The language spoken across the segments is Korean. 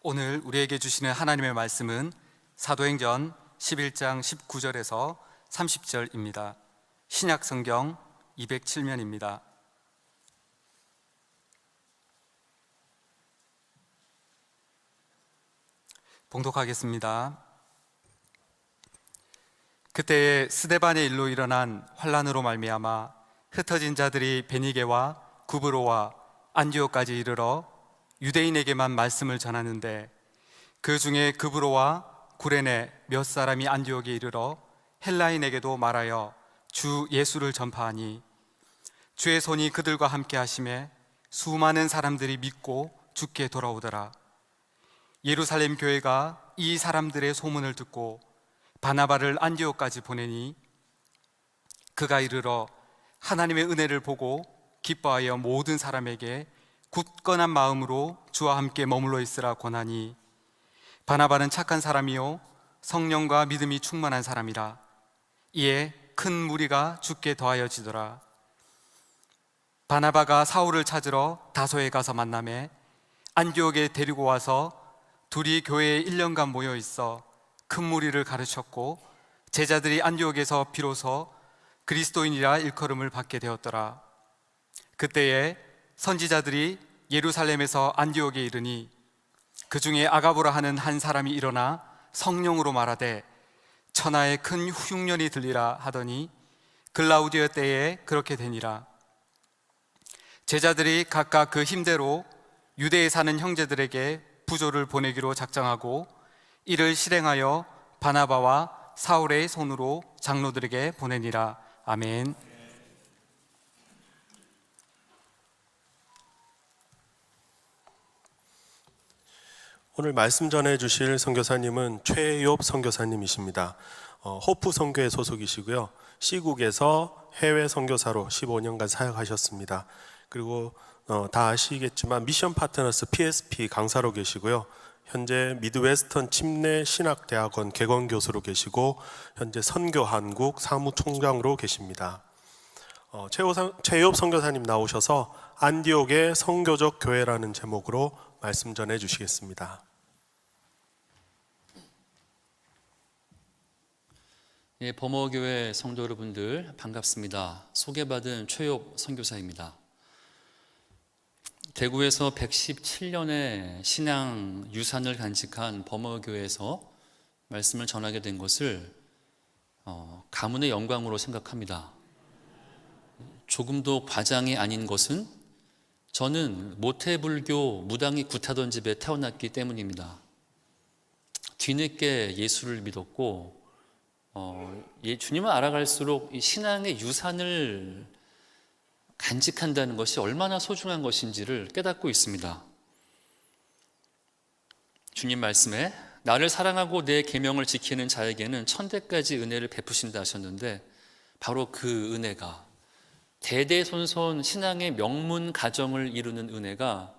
오늘 우리에게 주시는 하나님의 말씀은 사도행전 11장 19절에서 30절입니다. 신약 성경 207면입니다. 봉독하겠습니다. 그때에 스데반의 일로 일어난 환란으로 말미암아 흩어진 자들이 베니게와 구브로와 안디옥까지 이르러 유대인에게만 말씀을 전하는데, 그 중에 구브로와 구레네 몇 사람이 안디옥에 이르러 헬라인에게도 말하여 주 예수를 전파하니, 주의 손이 그들과 함께 하심에 수많은 사람들이 믿고 주께 돌아오더라. 예루살렘 교회가 이 사람들의 소문을 듣고 바나바를 안디옥까지 보내니, 그가 이르러 하나님의 은혜를 보고 기뻐하여 모든 사람에게 굳건한 마음으로 주와 함께 머물러 있으라 권하니, 바나바는 착한 사람이요 성령과 믿음이 충만한 사람이라. 이에 큰 무리가 주께 더하여지더라. 바나바가 사울을 찾으러 다소에 가서 만나매 안디옥에 데리고 와서 둘이 교회에 1년간 모여 있어 큰 무리를 가르쳤고, 제자들이 안디옥에서 비로소 그리스도인이라 일컬음을 받게 되었더라. 그때에 선지자들이 예루살렘에서 안디옥에 이르니, 그 중에 아가보라 하는 한 사람이 일어나 성령으로 말하되 천하에 큰 흉년이 들리라 하더니, 글라우디오 때에 그렇게 되니라. 제자들이 각각 그 힘대로 유대에 사는 형제들에게 부조를 보내기로 작정하고 이를 실행하여 바나바와 사울의 손으로 장로들에게 보내니라. 아멘. 오늘 말씀 전해 주실 선교사님은 최엽 선교사님이십니다. 호프 선교회 소속이시고요. 시국에서 해외 선교사로 15년간 사역하셨습니다. 그리고 다 아시겠지만 미션 파트너스 PSP 강사로 계시고요. 현재 미드웨스턴 침례 신학대학원 개건 교수로 계시고, 현재 선교한국 사무총장으로 계십니다. 최엽 선교사님 나오셔서 안디옥의 선교적 교회라는 제목으로 말씀 전해 주시겠습니다. 예, 범어교회 성도 여러분들 반갑습니다. 소개받은 최엽 선교사입니다. 대구에서 117년의 신앙 유산을 간직한 범어교회에서 말씀을 전하게 된 것을 가문의 영광으로 생각합니다. 조금도 과장이 아닌 것은 저는 모태불교 무당이 굿하던 집에 태어났기 때문입니다. 뒤늦게 예수를 믿었고, 주님을 알아갈수록 이 신앙의 유산을 간직한다는 것이 얼마나 소중한 것인지를 깨닫고 있습니다. 주님 말씀에 나를 사랑하고 내 계명을 지키는 자에게는 천대까지 은혜를 베푸신다 하셨는데, 바로 그 은혜가, 대대손손 신앙의 명문 가정을 이루는 은혜가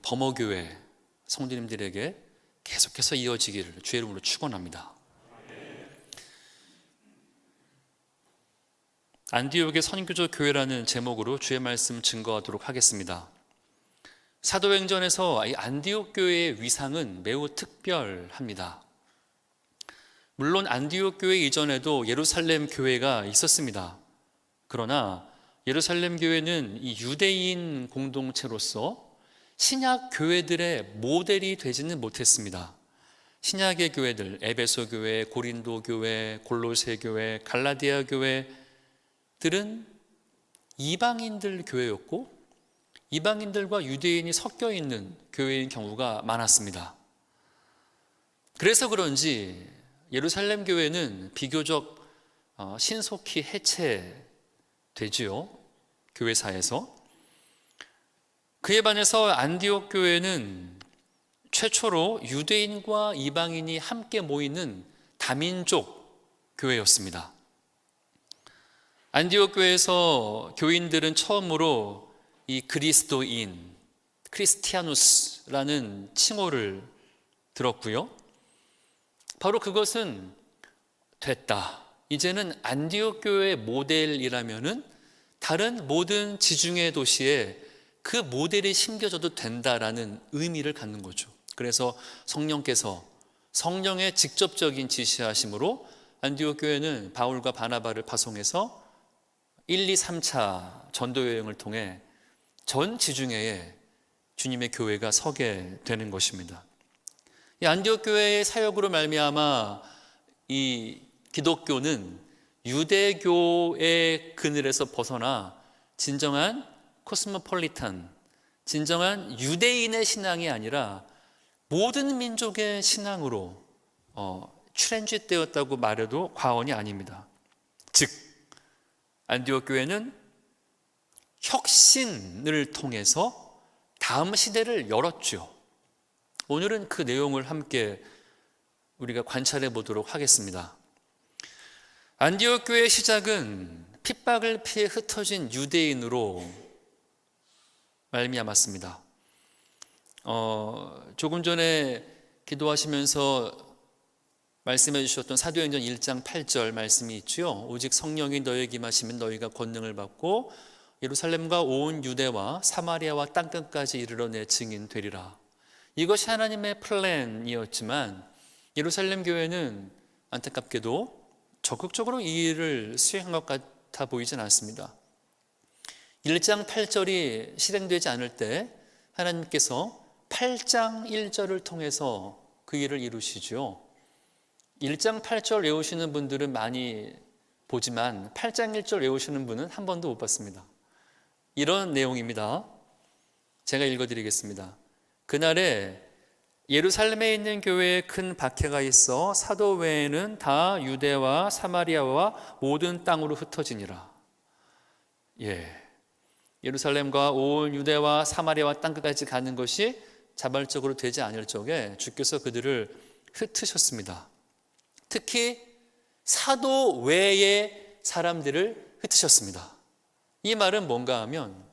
범어교회 성도님들에게 계속해서 이어지기를 주의 이름으로 축원합니다. 안디옥의 선교적 교회라는 제목으로 주의 말씀 증거하도록 하겠습니다. 사도행전에서 이 안디옥 교회의 위상은 매우 특별합니다. 물론 안디옥 교회 이전에도 예루살렘 교회가 있었습니다. 그러나 예루살렘 교회는 이 유대인 공동체로서 신약 교회들의 모델이 되지는 못했습니다. 신약의 교회들, 에베소 교회, 고린도 교회, 골로새 교회, 갈라디아 교회들은 이방인들 교회였고, 이방인들과 유대인이 섞여 있는 교회인 경우가 많았습니다. 그래서 그런지 예루살렘 교회는 비교적 신속히 해체되지요, 교회사에서. 그에 반해서 안디옥 교회는 최초로 유대인과 이방인이 함께 모이는 다민족 교회였습니다. 안디옥 교회에서 교인들은 처음으로 이 그리스도인, 크리스티아누스라는 칭호를 들었고요. 바로 그것은 됐다, 이제는 안디옥 교회의 모델이라면은 다른 모든 지중해 도시에 그 모델이 심겨져도 된다라는 의미를 갖는 거죠. 그래서 성령의 직접적인 지시하심으로 안디옥 교회는 바울과 바나바를 파송해서 1, 2, 3차 전도 여행을 통해 전 지중해에 주님의 교회가 서게 되는 것입니다. 이 안디옥 교회의 사역으로 말미암아 이 기독교는 유대교의 그늘에서 벗어나 진정한 코스모폴리탄, 진정한 유대인의 신앙이 아니라 모든 민족의 신앙으로 트랜짓되었다고 말해도 과언이 아닙니다. 즉 안디옥 교회는 혁신을 통해서 다음 시대를 열었죠. 오늘은 그 내용을 함께 우리가 관찰해 보도록 하겠습니다. 안디옥 교회의 시작은 핍박을 피해 흩어진 유대인으로 말미암았습니다. 조금 전에 기도하시면서 말씀해 주셨던 사도행전 1장 8절 말씀이 있죠. 오직 성령이 너희에게 임하시면 너희가 권능을 받고 예루살렘과 온 유대와 사마리아와 땅끝까지 이르러 내 증인 되리라. 이것이 하나님의 플랜이었지만 예루살렘 교회는 안타깝게도 적극적으로 이 일을 수행한 것 같아 보이진 않습니다. 1장 8절이 실행되지 않을 때 하나님께서 8장 1절을 통해서 그 일을 이루시죠. 1장 8절 외우시는 분들은 많이 보지만 8장 1절 외우시는 분은 한 번도 못 봤습니다. 이런 내용입니다. 제가 읽어드리겠습니다. 그날에 예루살렘에 있는 교회에 큰 박해가 있어 사도 외에는 다 유대와 사마리아와 모든 땅으로 흩어지니라. 예루살렘과 온 유대와 사마리아와 땅끝까지 가는 것이 자발적으로 되지 않을 적에 주께서 그들을 흩으셨습니다. 특히 사도 외의 사람들을 흩으셨습니다. 이 말은 뭔가 하면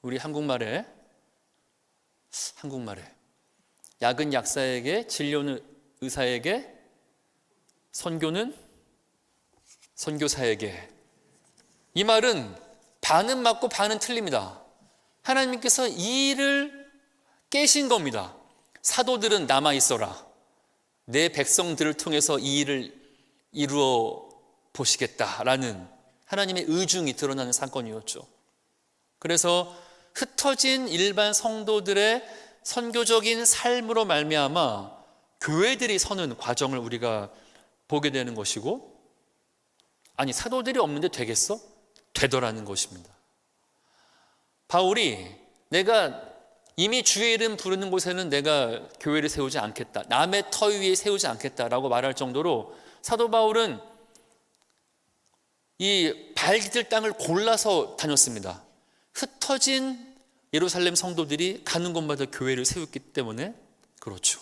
우리 한국말에 약은 약사에게, 진료는 의사에게, 선교는 선교사에게. 이 말은 반은 맞고 반은 틀립니다. 하나님께서 이 일을 깨신 겁니다. 사도들은 남아 있어라. 내 백성들을 통해서 이 일을 이루어 보시겠다라는 하나님의 의중이 드러나는 사건이었죠. 그래서 흩어진 일반 성도들의 선교적인 삶으로 말미암아 교회들이 서는 과정을 우리가 보게 되는 것이고, 아니 사도들이 없는데 되겠어? 되더라는 것입니다. 바울이 내가 이미 주의 이름 부르는 곳에는 내가 교회를 세우지 않겠다, 남의 터 위에 세우지 않겠다라고 말할 정도로 사도 바울은 이 발디딜 땅을 골라서 다녔습니다. 흩어진 예루살렘 성도들이 가는 곳마다 교회를 세웠기 때문에 그렇죠.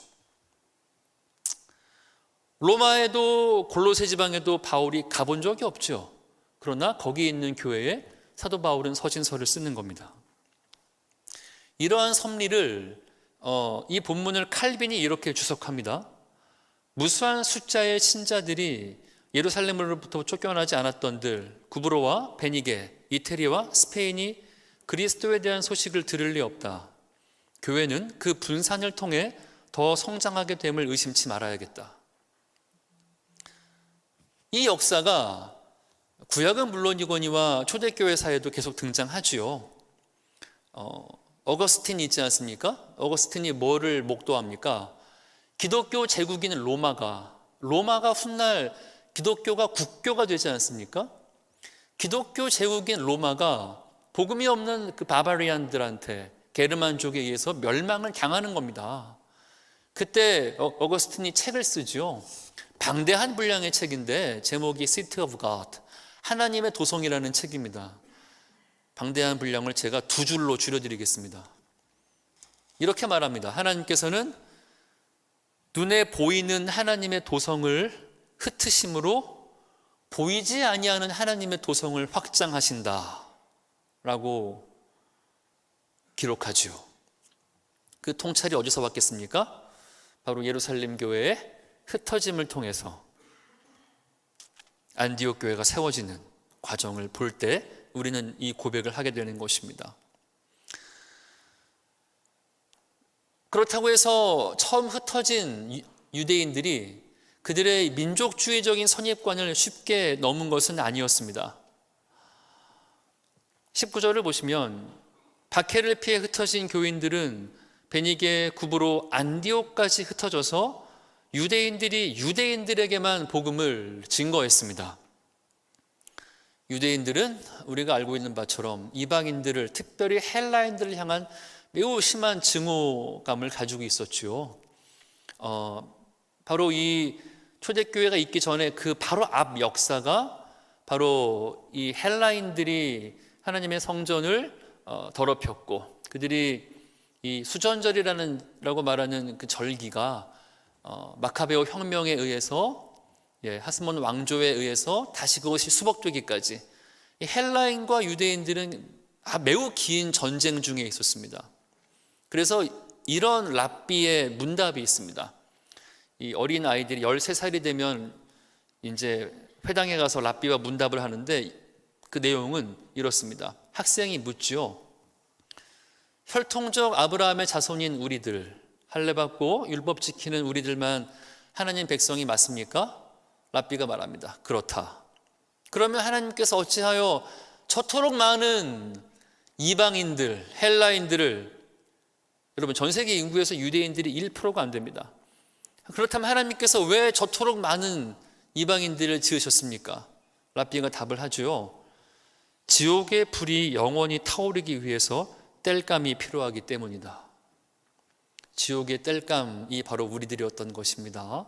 로마에도 골로새 지방에도 바울이 가본 적이 없죠. 그러나 거기 있는 교회에 사도 바울은 서신서를 쓰는 겁니다. 이러한 섭리를 이 본문을 칼빈이 이렇게 주석합니다. 무수한 숫자의 신자들이 예루살렘으로부터 쫓겨나지 않았던들 구브로와 베니게, 이태리와 스페인이 그리스도에 대한 소식을 들을 리 없다. 교회는 그 분산을 통해 더 성장하게 됨을 의심치 말아야겠다. 이 역사가 구약은 물론이거니와 초대교회 사회도 계속 등장하지요. 어거스틴이 있지 않습니까? 어거스틴이 뭐를 목도합니까? 기독교 제국인 로마가 훗날 기독교가 국교가 되지 않습니까? 기독교 제국인 로마가 복음이 없는 그 바바리안들한테, 게르만족에 의해서 멸망을 당하는 겁니다. 그때 어거스틴이 책을 쓰죠. 방대한 분량의 책인데 제목이 City of God, 하나님의 도성이라는 책입니다. 방대한 분량을 제가 두 줄로 줄여드리겠습니다. 이렇게 말합니다. 하나님께서는 눈에 보이는 하나님의 도성을 흩으심으로 보이지 아니하는 하나님의 도성을 확장하신다 라고 기록하죠. 그 통찰이 어디서 왔겠습니까? 바로 예루살렘 교회의 흩어짐을 통해서 안디옥 교회가 세워지는 과정을 볼 때 우리는 이 고백을 하게 되는 것입니다. 그렇다고 해서 처음 흩어진 유대인들이 그들의 민족주의적인 선입관을 쉽게 넘은 것은 아니었습니다. 19절을 보시면 박해를 피해 흩어진 교인들은 베니게, 구브로, 안디옥까지 흩어져서 유대인들이 유대인들에게만 복음을 증거했습니다. 유대인들은 우리가 알고 있는 바처럼 이방인들을, 특별히 헬라인들을 향한 매우 심한 증오감을 가지고 있었죠. 바로 이 초대교회가 있기 전에 그 바로 앞 역사가 바로 이 헬라인들이 하나님의 성전을 더럽혔고, 그들이 이 수전절이라고 말하는 그 절기가 마카베오 혁명에 의해서, 하스몬 왕조에 의해서 다시 그것이 수복되기까지 이 헬라인과 유대인들은 매우 긴 전쟁 중에 있었습니다. 그래서 이런 랍비의 문답이 있습니다. 이 어린 아이들이 13살이 되면 이제 회당에 가서 랍비와 문답을 하는데, 그 내용은 이렇습니다. 학생이 묻지요. 혈통적 아브라함의 자손인 우리들, 할례받고 율법 지키는 우리들만 하나님 백성이 맞습니까? 랍비가 말합니다. 그렇다. 그러면 하나님께서 어찌하여 저토록 많은 이방인들, 헬라인들을, 여러분 전 세계 인구에서 유대인들이 1%가 안 됩니다. 그렇다면 하나님께서 왜 저토록 많은 이방인들을 지으셨습니까? 랍비가 답을 하죠. 지옥의 불이 영원히 타오르기 위해서 땔감이 필요하기 때문이다. 지옥의 땔감이 바로 우리들이었던 것입니다.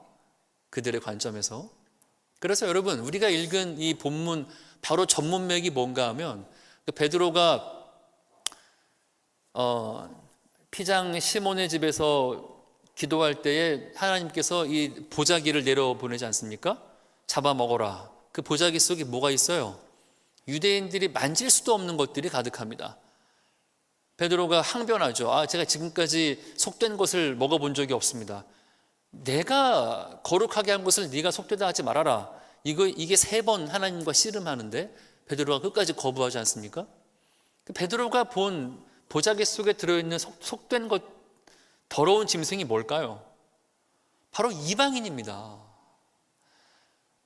그들의 관점에서. 그래서 여러분, 우리가 읽은 이 본문 바로 전문맥이 뭔가 하면, 베드로가 피장 시몬의 집에서 기도할 때에 하나님께서 이 보자기를 내려보내지 않습니까? 잡아먹어라. 그 보자기 속에 뭐가 있어요? 유대인들이 만질 수도 없는 것들이 가득합니다. 베드로가 항변하죠. 제가 지금까지 속된 것을 먹어본 적이 없습니다. 내가 거룩하게 한 것을 네가 속되다 하지 말아라. 이게 3번 하나님과 씨름하는데 베드로가 끝까지 거부하지 않습니까? 베드로가 본 보자기 속에 들어있는 속된 것, 더러운 짐승이 뭘까요? 바로 이방인입니다.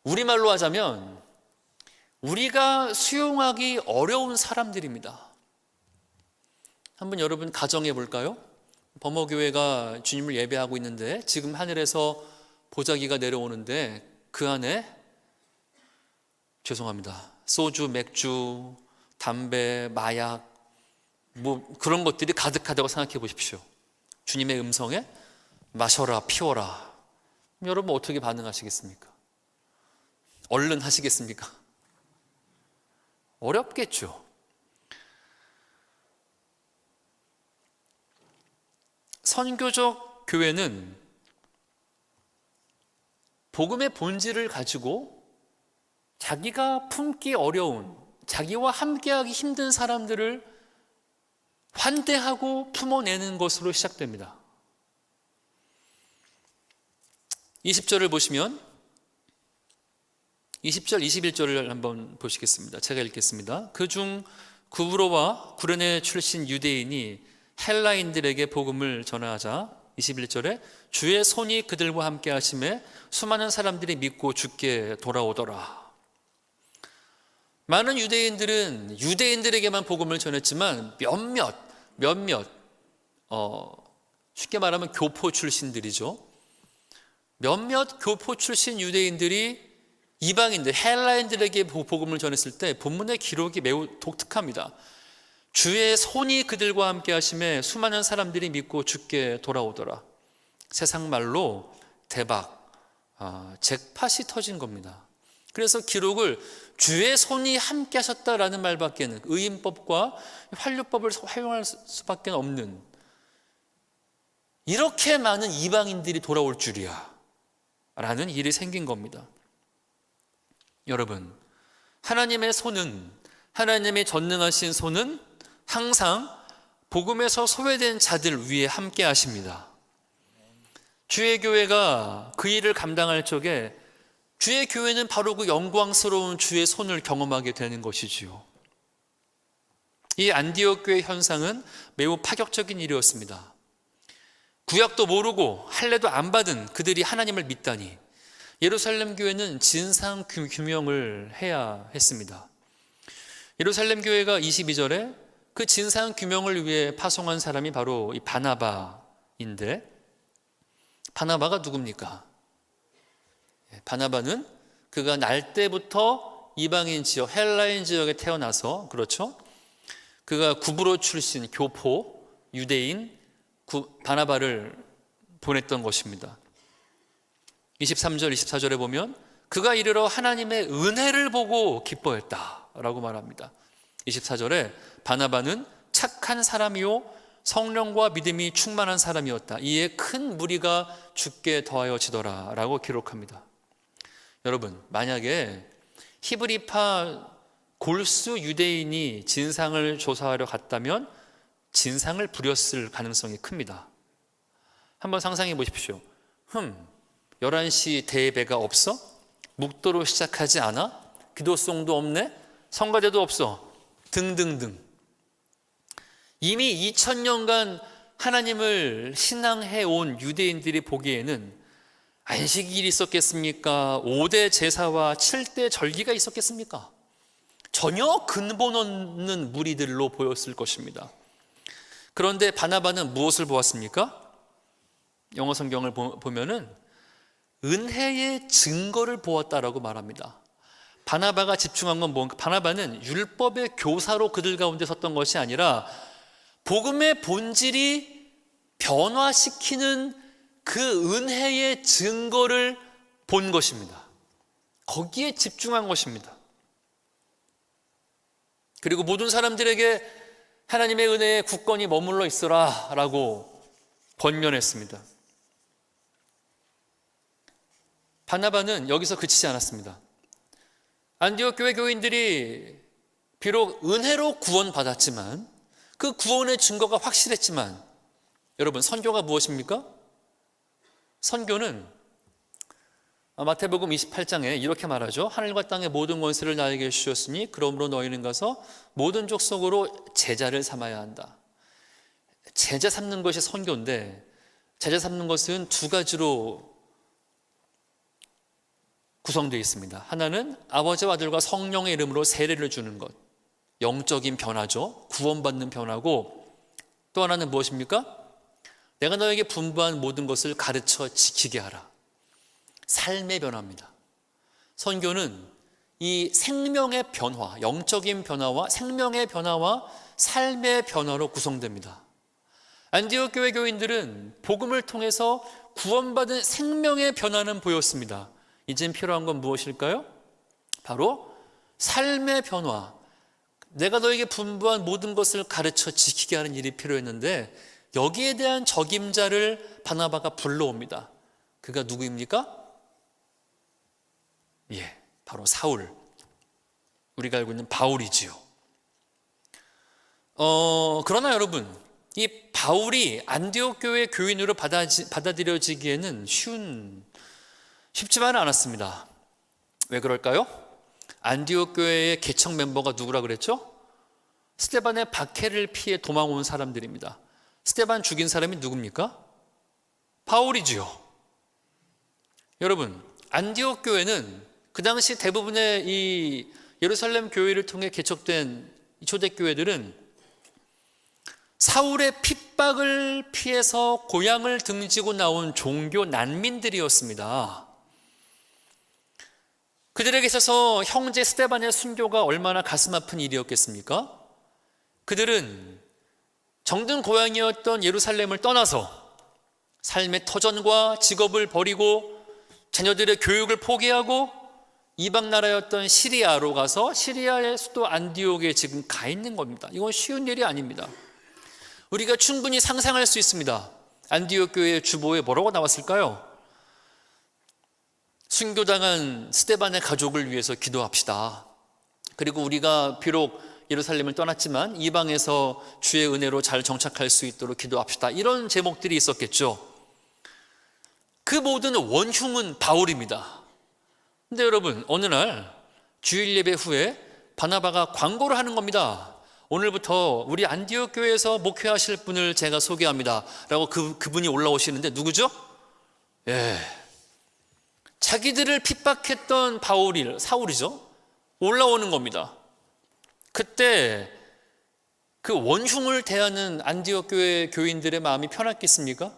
우리말로 하자면 우리가 수용하기 어려운 사람들입니다. 한번 여러분 가정해 볼까요? 범어교회가 주님을 예배하고 있는데 지금 하늘에서 보자기가 내려오는데 그 안에, 죄송합니다, 소주, 맥주, 담배, 마약, 그런 것들이 가득하다고 생각해 보십시오. 주님의 음성에 마셔라, 피워라. 여러분 어떻게 반응하시겠습니까? 얼른 하시겠습니까? 어렵겠죠. 선교적 교회는 복음의 본질을 가지고 자기가 품기 어려운, 자기와 함께하기 힘든 사람들을 환대하고 품어내는 것으로 시작됩니다. 20절을 보시면 20절, 21절을 한번 보시겠습니다. 제가 읽겠습니다. 그중 구브로와 구레네 출신 유대인이 헬라인들에게 복음을 전하자 21절에 주의 손이 그들과 함께 하심에 수많은 사람들이 믿고 주께 돌아오더라. 많은 유대인들은 유대인들에게만 복음을 전했지만 몇몇 쉽게 말하면 교포 출신들이죠. 몇몇 교포 출신 유대인들이 이방인들, 헬라인들에게 복음을 전했을 때 본문의 기록이 매우 독특합니다. 주의 손이 그들과 함께 하심에 수많은 사람들이 믿고 주께 돌아오더라. 세상 말로 대박, 잭팟이 터진 겁니다. 그래서 기록을 주의 손이 함께 하셨다라는 말밖에는, 의인법과 환류법을 활용할 수밖에 없는, 이렇게 많은 이방인들이 돌아올 줄이야 라는 일이 생긴 겁니다. 여러분, 하나님의 손은, 하나님의 전능하신 손은 항상 복음에서 소외된 자들 위에 함께 하십니다. 주의 교회가 그 일을 감당할 적에 주의 교회는 바로 그 영광스러운 주의 손을 경험하게 되는 것이지요. 이 안디옥 교회 현상은 매우 파격적인 일이었습니다. 구약도 모르고 할례도 안 받은 그들이 하나님을 믿다니 예루살렘 교회는 진상 규명을 해야 했습니다. 예루살렘 교회가 22절에 그 진상 규명을 위해 파송한 사람이 바로 이 바나바인데, 바나바가 누굽니까? 바나바는 그가 날 때부터 이방인 지역, 헬라인 지역에 태어나서, 그렇죠? 그가 구브로 출신 교포 유대인 바나바를 보냈던 것입니다. 23절 24절에 보면 그가 이르러 하나님의 은혜를 보고 기뻐했다라고 말합니다. 24절에 바나바는 착한 사람이요 성령과 믿음이 충만한 사람이었다. 이에 큰 무리가 죽게 더하여지더라 라고 기록합니다. 여러분, 만약에 히브리파 골수 유대인이 진상을 조사하려 갔다면 진상을 부렸을 가능성이 큽니다. 한번 상상해 보십시오. 11시 대예배가 없어? 묵도로 시작하지 않아? 기도송도 없네? 성가대도 없어? 등등등. 이미 2000년간 하나님을 신앙해 온 유대인들이 보기에는 안식일이 있었겠습니까? 5대 제사와 7대 절기가 있었겠습니까? 전혀 근본 없는 무리들로 보였을 것입니다. 그런데 바나바는 무엇을 보았습니까? 영어 성경을 보면은 은혜의 증거를 보았다라고 말합니다. 바나바가 집중한 건 뭔가? 바나바는 율법의 교사로 그들 가운데 섰던 것이 아니라 복음의 본질이 변화시키는 그 은혜의 증거를 본 것입니다. 거기에 집중한 것입니다. 그리고 모든 사람들에게 하나님의 은혜에 굳건히 머물러 있으라 라고 권면했습니다. 바나바는 여기서 그치지 않았습니다. 안디옥 교회 교인들이 비록 은혜로 구원받았지만 그 구원의 증거가 확실했지만, 여러분, 선교가 무엇입니까? 선교는 마태복음 28장에 이렇게 말하죠. 하늘과 땅의 모든 권세를 나에게 주셨으니 그러므로 너희는 가서 모든 족속으로 제자를 삼아야 한다. 제자 삼는 것이 선교인데, 제자 삼는 것은 두 가지로 구성되어 있습니다. 하나는 아버지와 아들과 성령의 이름으로 세례를 주는 것, 영적인 변화죠. 구원받는 변화고, 또 하나는 무엇입니까? 내가 너에게 분부한 모든 것을 가르쳐 지키게 하라. 삶의 변화입니다. 선교는 이 생명의 변화, 영적인 변화와 생명의 변화와 삶의 변화로 구성됩니다. 안디옥 교회 교인들은 복음을 통해서 구원받은 생명의 변화는 보였습니다. 이젠 필요한 건 무엇일까요? 바로 삶의 변화, 내가 너에게 분부한 모든 것을 가르쳐 지키게 하는 일이 필요했는데, 여기에 대한 적임자를 바나바가 불러옵니다. 그가 누구입니까? 바로 사울, 우리가 알고 있는 바울이지요. 그러나 여러분, 이 바울이 안디옥 교회 교인으로 받아들여지기에는 쉽지만은 않았습니다. 왜 그럴까요? 안디옥 교회의 개척 멤버가 누구라 그랬죠? 스데반의 박해를 피해 도망온 사람들입니다. 스데반 죽인 사람이 누굽니까? 바울이지요. 여러분, 안디옥 교회는 그 당시 대부분의 이 예루살렘 교회를 통해 개척된 초대교회들은 사울의 핍박을 피해서 고향을 등지고 나온 종교 난민들이었습니다. 그들에게 있어서 형제 스데반의 순교가 얼마나 가슴 아픈 일이었겠습니까? 그들은 정든 고향이었던 예루살렘을 떠나서 삶의 터전과 직업을 버리고 자녀들의 교육을 포기하고 이방 나라였던 시리아로 가서 시리아의 수도 안디옥에 지금 가 있는 겁니다. 이건 쉬운 일이 아닙니다. 우리가 충분히 상상할 수 있습니다. 안디옥 교회의 주보에 뭐라고 나왔을까요? 순교당한 스데반의 가족을 위해서 기도합시다. 그리고 우리가 비록 예루살렘을 떠났지만 이방에서 주의 은혜로 잘 정착할 수 있도록 기도합시다. 이런 제목들이 있었겠죠. 그 모든 원흉은 바울입니다. 근데 여러분, 어느 날 주일 예배 후에 바나바가 광고를 하는 겁니다. 오늘부터 우리 안디옥 교회에서 목회하실 분을 제가 소개합니다 라고 그분이 올라오시는데 누구죠? 예, 자기들을 핍박했던 사울이죠. 올라오는 겁니다. 그때 그 원흉을 대하는 안디옥 교회 교인들의 마음이 편했겠습니까?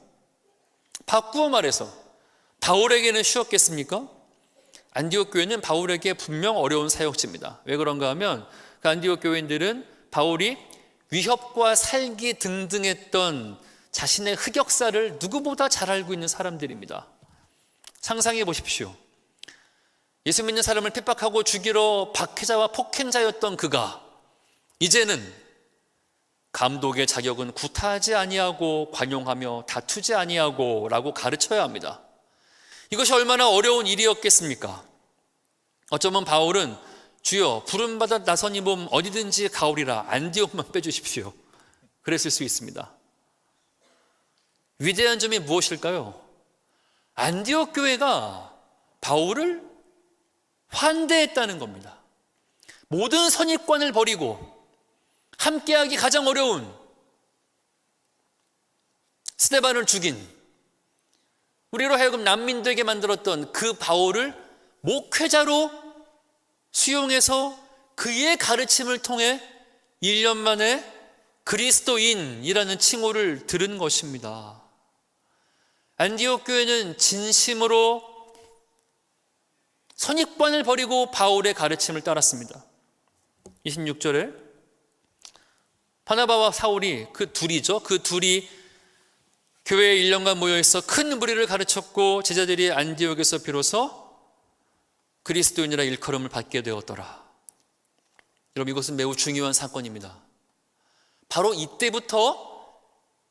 바꾸어 말해서 바울에게는 쉬웠겠습니까? 안디옥 교회는 바울에게 분명 어려운 사역지입니다. 왜 그런가 하면 그 안디옥 교인들은 바울이 위협과 살기 등등했던 자신의 흑역사를 누구보다 잘 알고 있는 사람들입니다. 상상해 보십시오. 예수 믿는 사람을 핍박하고 죽이러 박해자와 폭행자였던 그가 이제는 감독의 자격은 구타하지 아니하고 관용하며 다투지 아니하고 라고 가르쳐야 합니다. 이것이 얼마나 어려운 일이었겠습니까? 어쩌면 바울은 주여 부름받아 나선 이 몸 어디든지 가오리라 안디옥만 빼주십시오 그랬을 수 있습니다. 위대한 점이 무엇일까요? 안디옥 교회가 바울을 환대했다는 겁니다. 모든 선입관을 버리고 함께하기 가장 어려운 스데반을 죽인, 우리로 하여금 난민되게 만들었던 그 바울을 목회자로 수용해서 그의 가르침을 통해 1년 만에 그리스도인이라는 칭호를 들은 것입니다. 안디옥 교회는 진심으로 선입관을 버리고 바울의 가르침을 따랐습니다. 26절에 바나바와 사울이 그 둘이 교회에 1년간 모여있어 큰 무리를 가르쳤고 제자들이 안디옥에서 비로소 그리스도인이라 일컬음을 받게 되었더라. 여러분, 이것은 매우 중요한 사건입니다. 바로 이때부터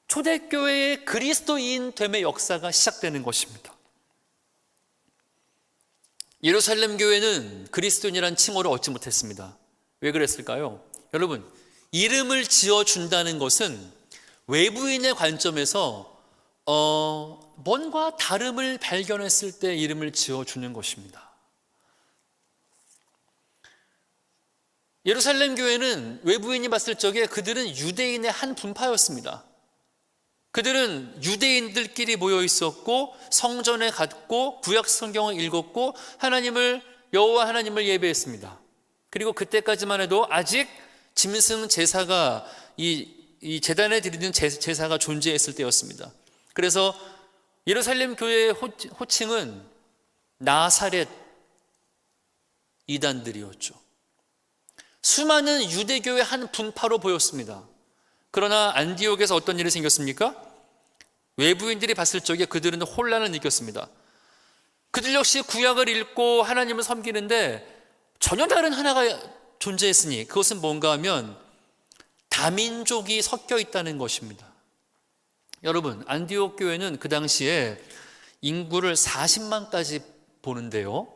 초대교회의 그리스도인 됨의 역사가 시작되는 것입니다. 예루살렘 교회는 그리스도인이라는 칭호를 얻지 못했습니다. 왜 그랬을까요? 여러분, 이름을 지어준다는 것은 외부인의 관점에서 뭔가 다름을 발견했을 때 이름을 지어주는 것입니다. 예루살렘 교회는 외부인이 봤을 적에 그들은 유대인의 한 분파였습니다. 그들은 유대인들끼리 모여 있었고 성전에 갔고 구약 성경을 읽었고 여호와 하나님을 예배했습니다. 그리고 그때까지만 해도 아직 짐승 제사가 이 제단에 드리는 제사가 존재했을 때였습니다. 그래서 예루살렘 교회의 호칭은 나사렛 이단들이었죠. 수많은 유대교의 한 분파로 보였습니다. 그러나 안디옥에서 어떤 일이 생겼습니까? 외부인들이 봤을 적에 그들은 혼란을 느꼈습니다. 그들 역시 구약을 읽고 하나님을 섬기는데 전혀 다른 하나가 존재했으니 그것은 뭔가 하면 다민족이 섞여 있다는 것입니다. 여러분, 안디옥 교회는 그 당시에 인구를 40만까지 보는데요,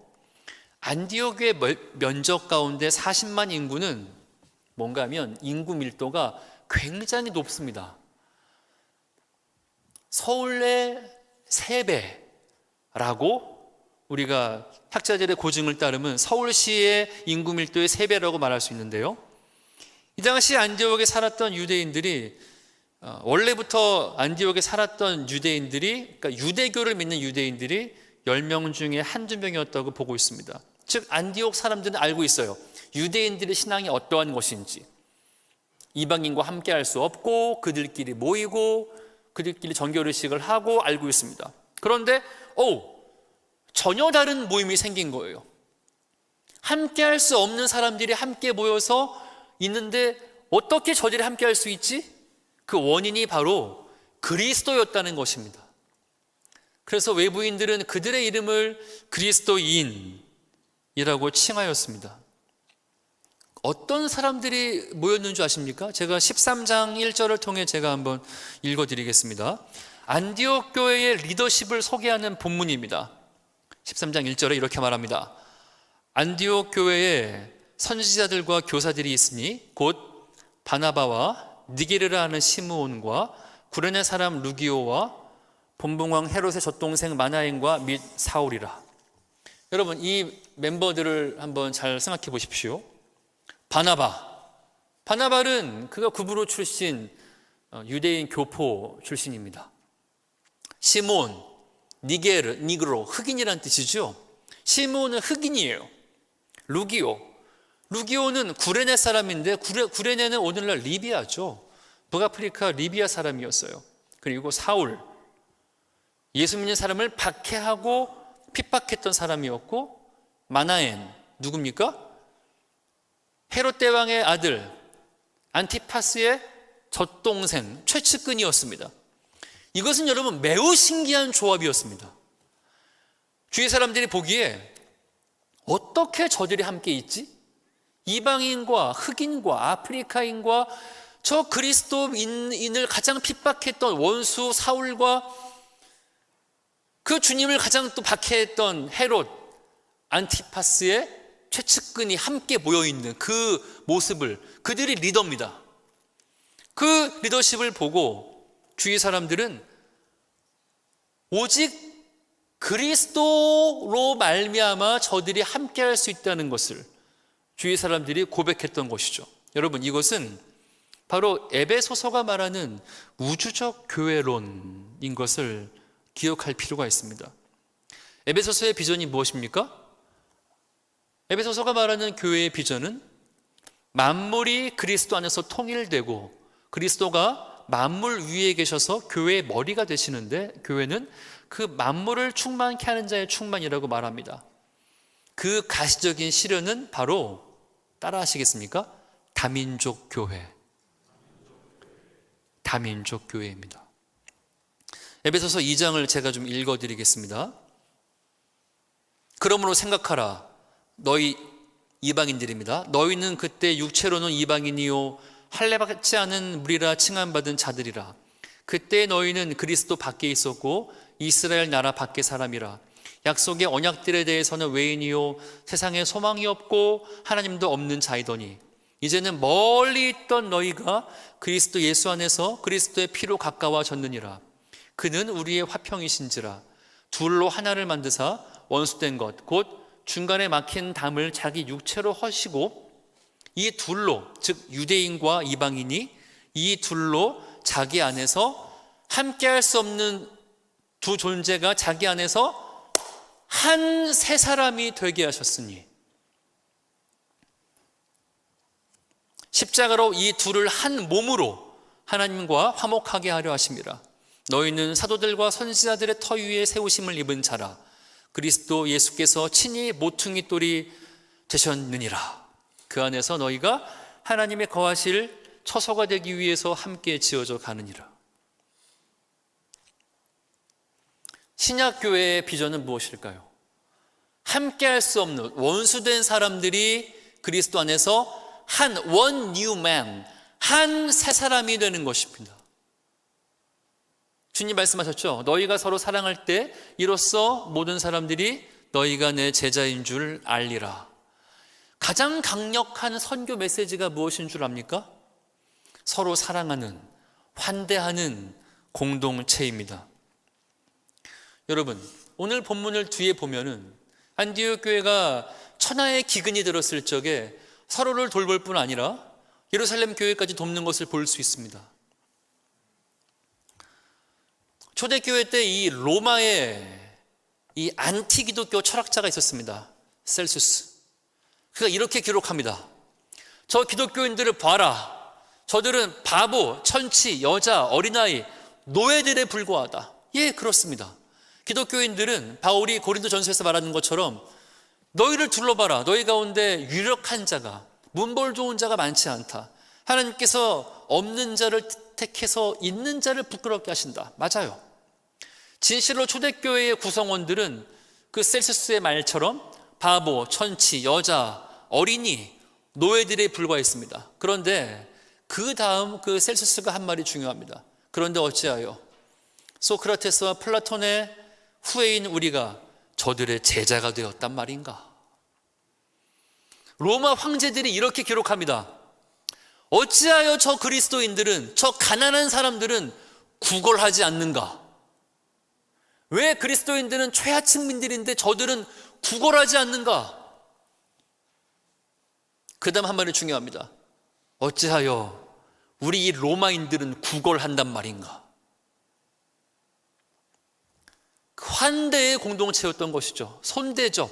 안디옥의 면적 가운데 40만 인구는 뭔가 하면 인구 밀도가 굉장히 높습니다. 서울의 3배라고 우리가 학자들의 고증을 따르면 서울시의 인구 밀도의 3배라고 말할 수 있는데요, 이 당시 안디옥에 살았던 유대인들이 원래부터 안디옥에 살았던 유대인들이, 그러니까 유대교를 믿는 유대인들이 10명 중에 한두 명이었다고 보고 있습니다. 즉 안디옥 사람들은 알고 있어요. 유대인들의 신앙이 어떠한 것인지, 이방인과 함께 할 수 없고 그들끼리 모이고 그들끼리 정결의식을 하고 알고 있습니다. 그런데 전혀 다른 모임이 생긴 거예요. 함께 할 수 없는 사람들이 함께 모여서 있는데 어떻게 저들이 함께 할 수 있지? 그 원인이 바로 그리스도였다는 것입니다. 그래서 외부인들은 그들의 이름을 그리스도인이라고 칭하였습니다. 어떤 사람들이 모였는 줄 아십니까? 제가 13장 1절을 통해 제가 한번 읽어드리겠습니다. 안디옥 교회의 리더십을 소개하는 본문입니다. 13장 1절에 이렇게 말합니다. 안디옥 교회에 선지자들과 교사들이 있으니 곧 바나바와 니게르라 하는 시므온과 구레네 사람 루기오와 본봉왕 헤롯의 젖동생 마나엔과 및 사울이라. 여러분, 이 멤버들을 한번 잘 생각해 보십시오. 바나바 바나발은 그가 구브로 출신 유대인 교포 출신입니다. 시몬, 니게르, 니그로, 흑인이란 뜻이죠. 시몬은 흑인이에요. 루기오는 구레네 사람인데 구레네는 오늘날 리비아죠. 북아프리카 리비아 사람이었어요. 그리고 사울, 예수 믿는 사람을 박해하고 핍박했던 사람이었고, 마나엔, 누굽니까? 헤롯 대왕의 아들 안티파스의 젖동생, 최측근이었습니다. 이것은 여러분 매우 신기한 조합이었습니다. 주위 사람들이 보기에 어떻게 저들이 함께 있지? 이방인과 흑인과 아프리카인과 저 그리스도인을 가장 핍박했던 원수 사울과 그 주님을 가장 또 박해했던 헤롯 안티파스의 최측근이 함께 모여있는 그 모습을, 그들이 리더입니다. 그 리더십을 보고 주위 사람들은 오직 그리스도로 말미암아 저들이 함께할 수 있다는 것을 주위 사람들이 고백했던 것이죠. 여러분, 이것은 바로 에베소서가 말하는 우주적 교회론인 것을 기억할 필요가 있습니다. 에베소서의 비전이 무엇입니까? 에베소서가 말하는 교회의 비전은 만물이 그리스도 안에서 통일되고 그리스도가 만물 위에 계셔서 교회의 머리가 되시는데, 교회는 그 만물을 충만케 하는 자의 충만이라고 말합니다. 그 가시적인 실현은 바로, 따라 하시겠습니까? 다민족 교회. 다민족 교회입니다. 에베소서 2장을 제가 좀 읽어드리겠습니다. 그러므로 생각하라. 너희 이방인들입니다. 너희는 그때 육체로는 이방인이요 할례받지 않은 무리라 칭함받은 자들이라. 그때 너희는 그리스도 밖에 있었고 이스라엘 나라 밖의 사람이라. 약속의 언약들에 대해서는 외인이요 세상에 소망이 없고 하나님도 없는 자이더니 이제는 멀리 있던 너희가 그리스도 예수 안에서 그리스도의 피로 가까워졌느니라. 그는 우리의 화평이신지라. 둘로 하나를 만드사 원수된 것 곧 중간에 막힌 담을 자기 육체로 허시고, 이 둘로, 즉 유대인과 이방인이 이 둘로 자기 안에서 함께할 수 없는 두 존재가 자기 안에서 한 새 사람이 되게 하셨으니, 십자가로 이 둘을 한 몸으로 하나님과 화목하게 하려 하심이라. 너희는 사도들과 선지자들의 터 위에 세우심을 입은 자라. 그리스도 예수께서 친히 모퉁이 돌이 되셨느니라. 그 안에서 너희가 하나님의 거하실 처소가 되기 위해서 함께 지어져 가느니라. 신약교회의 비전은 무엇일까요? 함께할 수 없는 원수된 사람들이 그리스도 안에서 한 one new man, 한 새 사람이 되는 것입니다. 주님 말씀하셨죠. 너희가 서로 사랑할 때 이로써 모든 사람들이 너희가 내 제자인 줄 알리라. 가장 강력한 선교 메시지가 무엇인 줄 압니까? 서로 사랑하는, 환대하는 공동체입니다. 여러분, 오늘 본문을 뒤에 보면은 안디옥 교회가 천하의 기근이 들었을 적에 서로를 돌볼 뿐 아니라 예루살렘 교회까지 돕는 것을 볼 수 있습니다. 초대교회 때 이 로마에 이 안티 기독교 철학자가 있었습니다. 셀수스. 그가 이렇게 기록합니다. 저 기독교인들을 봐라. 저들은 바보, 천치, 여자, 어린아이, 노예들에 불과하다. 예, 그렇습니다. 기독교인들은 바울이 고린도전서에서 말하는 것처럼 너희를 둘러봐라. 너희 가운데 유력한 자가, 문벌 좋은 자가 많지 않다. 하나님께서 없는 자를 택해서 있는 자를 부끄럽게 하신다. 맞아요. 진실로 초대교회의 구성원들은 그 셀수스의 말처럼 바보, 천치, 여자, 어린이, 노예들에 불과했습니다. 그런데 그 다음 그 셀수스가 한 말이 중요합니다. 그런데 어찌하여 소크라테스와 플라톤의 후예인 우리가 저들의 제자가 되었단 말인가? 로마 황제들이 이렇게 기록합니다. 어찌하여 저 그리스도인들은, 저 가난한 사람들은 구걸하지 않는가? 왜 그리스도인들은 최하층민들인데 저들은 구걸하지 않는가? 그 다음 한 말이 중요합니다. 어찌하여 우리 이 로마인들은 구걸한단 말인가? 그 환대의 공동체였던 것이죠. 손대접.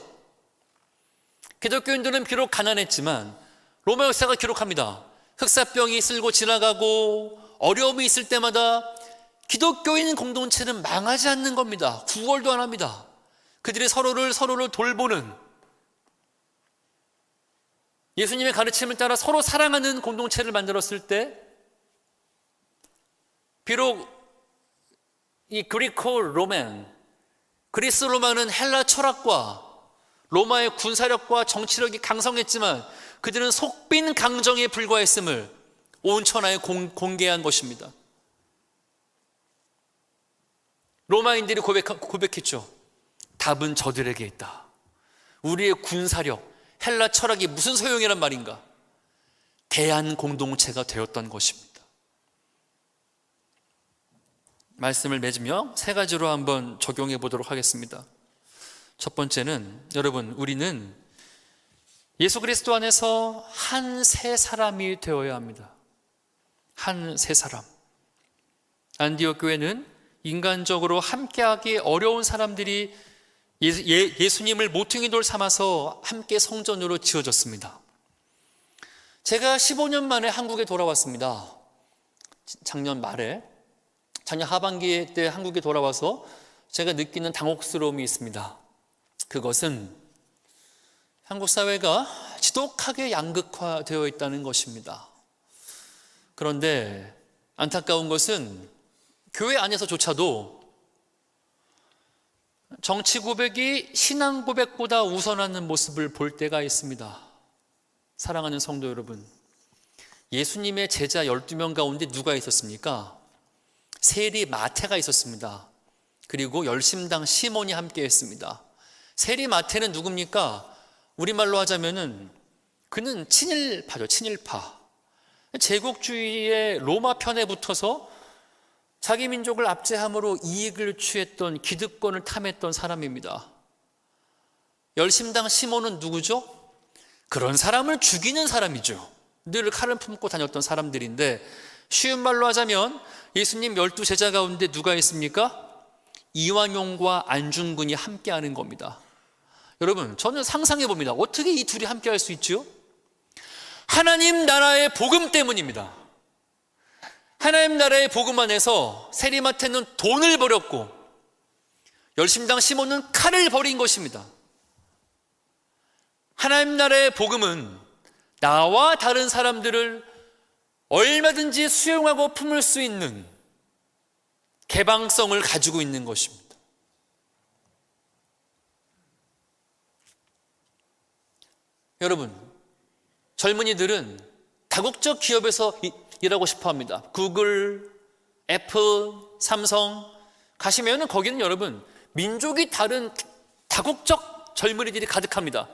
기독교인들은 비록 가난했지만 로마 역사가 기록합니다. 흑사병이 쓸고 지나가고 어려움이 있을 때마다 기독교인 공동체는 망하지 않는 겁니다. 구걸도 안 합니다. 그들이 서로를 돌보는, 예수님의 가르침을 따라 서로 사랑하는 공동체를 만들었을 때, 비록 이 그리코 로맨, 그리스 로마는 헬라 철학과 로마의 군사력과 정치력이 강성했지만 그들은 속빈 강정에 불과했음을 온 천하에 공개한 것입니다. 로마인들이 고백했죠. 답은 저들에게 있다. 우리의 군사력, 헬라 철학이 무슨 소용이란 말인가? 대한 공동체가 되었던 것입니다. 말씀을 맺으며 세 가지로 한번 적용해 보도록 하겠습니다. 첫 번째는, 여러분, 우리는 예수 그리스도 안에서 한 세 사람이 되어야 합니다. 한 세 사람. 안디옥 교회는 인간적으로 함께하기 어려운 사람들이 예수님을 모퉁이 돌 삼아서 함께 성전으로 지어졌습니다. 제가 15년 만에 한국에 돌아왔습니다. 작년 하반기 때 한국에 돌아와서 제가 느끼는 당혹스러움이 있습니다. 그것은 한국 사회가 지독하게 양극화되어 있다는 것입니다. 그런데 안타까운 것은 교회 안에서조차도 정치 고백이 신앙 고백보다 우선하는 모습을 볼 때가 있습니다. 사랑하는 성도 여러분, 예수님의 제자 12명 가운데 누가 있었습니까? 세리 마태가 있었습니다. 그리고 열심당 시몬이 함께 했습니다. 세리 마태는 누굽니까? 우리말로 하자면은 그는 친일파죠. 친일파. 제국주의의 로마 편에 붙어서 자기 민족을 압제함으로 이익을 취했던, 기득권을 탐했던 사람입니다. 열심당 시몬은 누구죠? 그런 사람을 죽이는 사람이죠. 늘 칼을 품고 다녔던 사람들인데, 쉬운 말로 하자면 예수님 12제자 가운데 누가 있습니까? 이완용과 안중근이 함께하는 겁니다. 여러분, 저는 상상해 봅니다. 어떻게 이 둘이 함께할 수 있죠? 하나님 나라의 복음 때문입니다. 하나님 나라의 복음 안에서 세리마태는 돈을 버렸고 열심당 시몬은 칼을 버린 것입니다. 하나님 나라의 복음은 나와 다른 사람들을 얼마든지 수용하고 품을 수 있는 개방성을 가지고 있는 것입니다. 여러분, 젊은이들은 다국적 기업에서 일하고 싶어 합니다. 구글, 애플, 삼성 가시면은 거기는 여러분 민족이 다른 다국적 젊은이들이 가득합니다.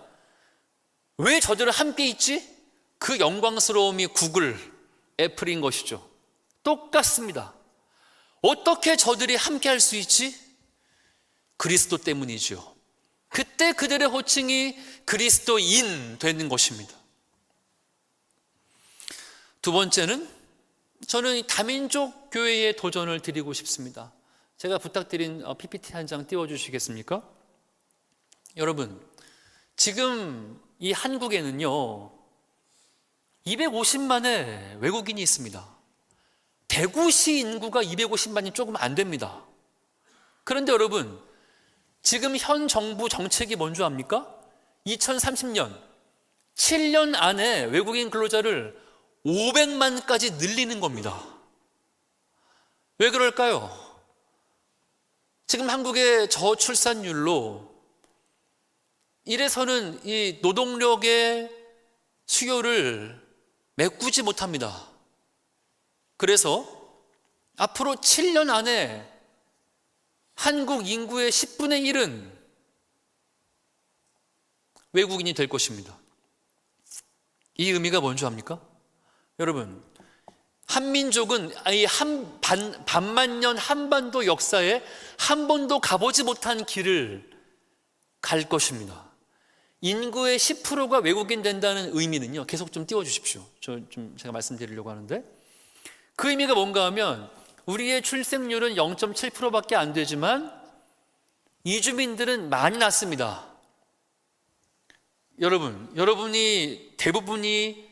왜 저들은 함께 있지? 그 영광스러움이 구글, 애플인 것이죠. 똑같습니다. 어떻게 저들이 함께 할 수 있지? 그리스도 때문이죠. 그때 그들의 호칭이 그리스도인 되는 것입니다. 두 번째는, 저는 다민족 교회에 도전을 드리고 싶습니다. 제가 부탁드린 PPT 한 장 띄워주시겠습니까? 여러분, 지금 이 한국에는요 250만의 외국인이 있습니다. 대구시 인구가 250만이 조금 안 됩니다. 그런데 여러분, 지금 현 정부 정책이 뭔지 압니까? 2030년 7년 안에 외국인 근로자를 500만까지 늘리는 겁니다. 왜 그럴까요? 지금 한국의 저출산율로 이래서는 이 노동력의 수요를 메꾸지 못합니다. 그래서 앞으로 7년 안에 한국 인구의 10분의 1은 외국인이 될 것입니다. 이 의미가 뭔지 압니까? 여러분, 한민족은 이 반만년 한반도 역사에 한 번도 가보지 못한 길을 갈 것입니다. 인구의 10%가 외국인 된다는 의미는요, 계속 좀 띄워주십시오. 제가 말씀드리려고 하는데, 그 의미가 뭔가 하면 우리의 출생률은 0.7%밖에 안 되지만 이주민들은 많이 낳습니다. 여러분이 대부분이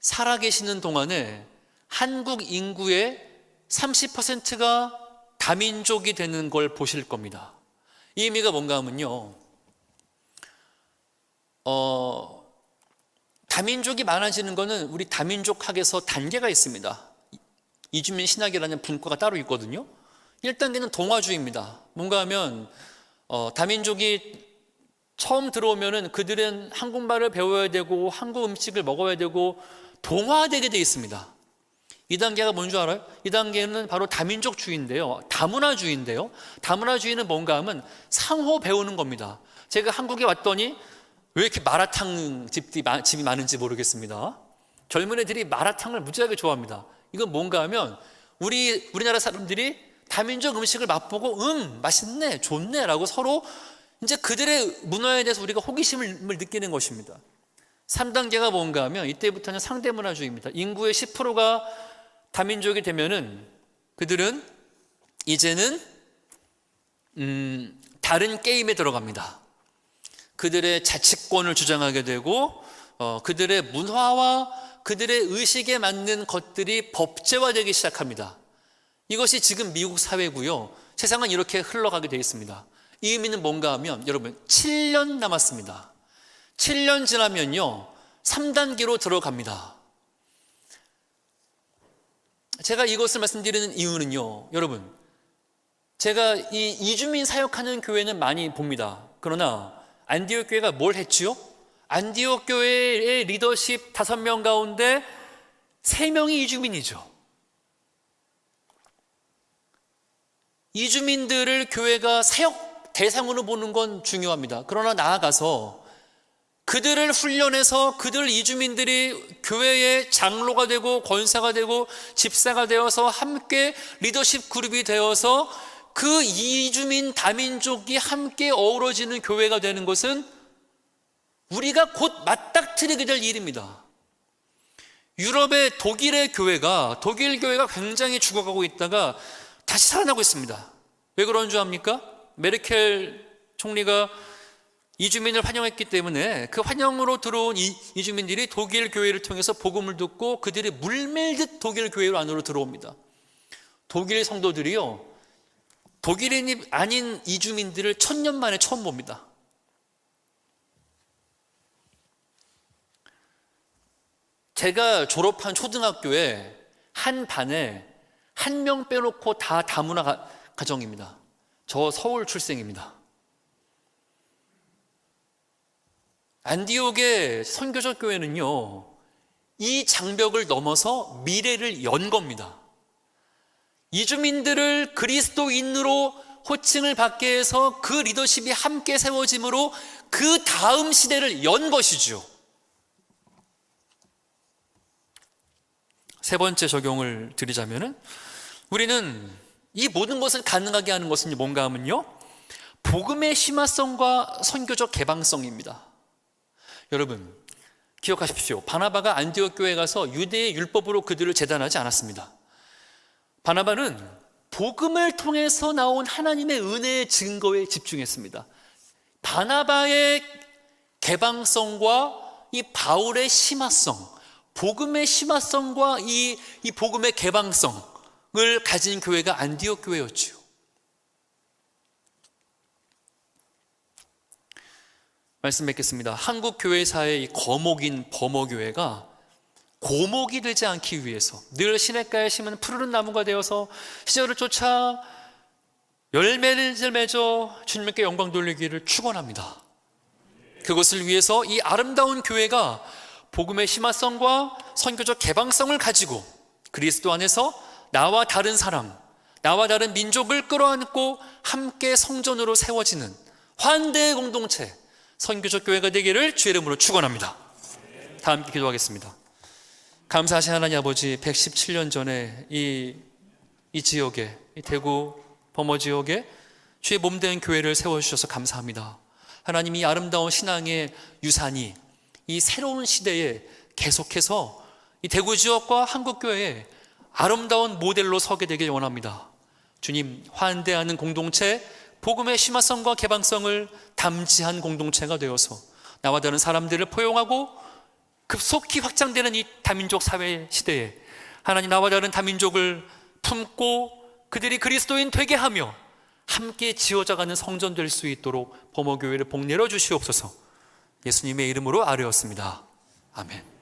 살아계시는 동안에 한국 인구의 30%가 다민족이 되는 걸 보실 겁니다. 이 의미가 뭔가 하면요, 다민족이 많아지는 것은 우리 다민족학에서 단계가 있습니다. 이주민 신학이라는 분과가 따로 있거든요. 1단계는 동화주의입니다. 뭔가 하면 다민족이 처음 들어오면은 그들은 한국말을 배워야 되고 한국 음식을 먹어야 되고 동화되게 돼 있습니다. 2단계가 뭔 줄 알아요? 2단계는 바로 다민족주의인데요. 다문화주의인데요. 다문화주의는 뭔가 하면 상호 배우는 겁니다. 제가 한국에 왔더니 왜 이렇게 마라탕 집이 많은지 모르겠습니다. 젊은 애들이 마라탕을 무지하게 좋아합니다. 이건 뭔가 하면 우리나라 사람들이 다민족 음식을 맛보고 맛있네, 좋네 라고 서로 이제 그들의 문화에 대해서 우리가 호기심을 느끼는 것입니다. 3단계가 뭔가 하면 이때부터는 상대문화주의입니다. 인구의 10%가 다민족이 되면은 그들은 이제는 다른 게임에 들어갑니다. 그들의 자치권을 주장하게 되고 그들의 문화와 그들의 의식에 맞는 것들이 법제화되기 시작합니다. 이것이 지금 미국 사회고요. 세상은 이렇게 흘러가게 되어 있습니다. 이 의미는 뭔가 하면 여러분 7년 남았습니다. 7년 지나면요 3단계로 들어갑니다. 제가 이것을 말씀드리는 이유는요, 여러분, 제가 이 이주민 사역하는 교회는 많이 봅니다. 그러나 안디옥 교회가 뭘 했지요? 안디옥 교회의 리더십 5명 가운데 3명이 이주민이죠. 이주민들을 교회가 사역 대상으로 보는 건 중요합니다. 그러나 나아가서 그들을 훈련해서 그들 이주민들이 교회의 장로가 되고 권사가 되고 집사가 되어서 함께 리더십 그룹이 되어서 그 이주민 다민족이 함께 어우러지는 교회가 되는 것은 우리가 곧 맞닥뜨리게 될 일입니다. 유럽의 독일 교회가 굉장히 죽어가고 있다가 다시 살아나고 있습니다. 왜 그런 줄 압니까? 메르켈 총리가 이주민을 환영했기 때문에 그 환영으로 들어온 이주민들이 독일 교회를 통해서 복음을 듣고 그들이 물밀듯 독일 교회로 안으로 들어옵니다. 독일 성도들이요, 독일인이 아닌 이주민들을 1000년 만에 처음 봅니다. 제가 졸업한 초등학교에 한 반에 1명 빼놓고 다 다문화 가정입니다. 저 서울 출생입니다. 안디옥의 선교적 교회는요, 이 장벽을 넘어서 미래를 연 겁니다. 이주민들을 그리스도인으로 호칭을 받게 해서 그 리더십이 함께 세워짐으로 그 다음 시대를 연 것이죠. 세 번째 적용을 드리자면은 우리는 이 모든 것을 가능하게 하는 것은 뭔가 하면요, 복음의 심화성과 선교적 개방성입니다. 여러분 기억하십시오. 바나바가 안디옥 교회에 가서 유대의 율법으로 그들을 제단하지 않았습니다. 바나바는 복음을 통해서 나온 하나님의 은혜의 증거에 집중했습니다. 바나바의 개방성과 이 바울의 심화성, 복음의 심화성과 이 복음의 개방성을 가진 교회가 안디옥 교회였지요. 말씀 맺겠습니다. 한국 교회사의 이 거목인 범어교회가 고목이 되지 않기 위해서 늘 시냇가에 심은 푸르른 나무가 되어서 시절을 쫓아 열매를 맺어 주님께 영광 돌리기를 축원합니다. 그것을 위해서 이 아름다운 교회가 복음의 심화성과 선교적 개방성을 가지고 그리스도 안에서 나와 다른 사람, 나와 다른 민족을 끌어안고 함께 성전으로 세워지는 환대의 공동체, 선교적 교회가 되기를 주의 이름으로 축원합니다. 다 함께 기도하겠습니다. 감사하신 하나님 아버지, 117년 전에 이 지역에, 이 대구 범어 지역에 주의 몸된 교회를 세워주셔서 감사합니다. 하나님이 아름다운 신앙의 유산이 이 새로운 시대에 계속해서 이 대구 지역과 한국교회에 아름다운 모델로 서게 되길 원합니다. 주님, 환대하는 공동체, 복음의 심화성과 개방성을 담지한 공동체가 되어서 나와 다른 사람들을 포용하고 급속히 확장되는 이 다민족 사회 시대에 하나님, 나와 다른 다민족을 품고 그들이 그리스도인 되게 하며 함께 지어져가는 성전 될 수 있도록 범어교회를 복내려 주시옵소서. 예수님의 이름으로 아뢰었습니다. 아멘.